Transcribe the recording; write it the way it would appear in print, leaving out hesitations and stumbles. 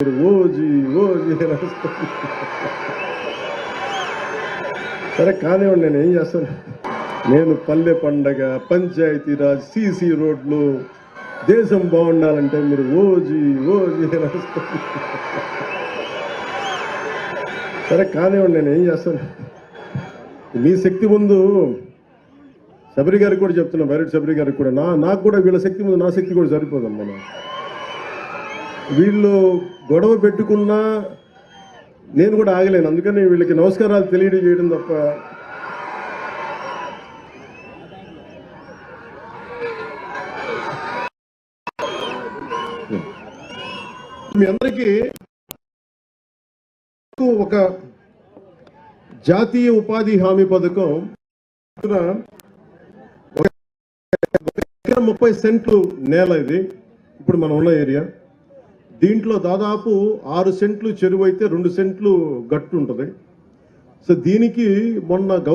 OG OG సరే కానివ్వండి, నేను ఏం చేస్తాను. నేను పల్లె పండగ, పంచాయతీరాజ్, సీసీ రోడ్లు, దేశం బాగుండాలంటే మీరు ఓజీ ఓజీ సరే కానివ్వండి, నేను ఏం చేస్తాను. మీ శక్తి ముందు శబరి గారికి కూడా చెప్తున్నా, బైరెడ్డి శబరి గారికి కూడా, నాకు కూడా వీళ్ళ శక్తి ముందు నా శక్తి కూడా సరిపోదమ్మా. వీళ్ళు గొడవ పెట్టుకున్నా నేను కూడా ఆగలేను. అందుకని వీళ్ళకి నమస్కారాలు తెలియజేయడం తప్ప మీ అందరికీ ఒక జాతీయ ఉపాధి హామీ పథకం 30 సెంట్లు నేల. ఇది ఇప్పుడు మనం ఉన్న ఏరియా. దీంట్లో దాదాపు 6 సెంట్లు చెరువు అయితే 2 సెంట్లు గట్టు ఉంటుంది. సో దీనికి మొన్న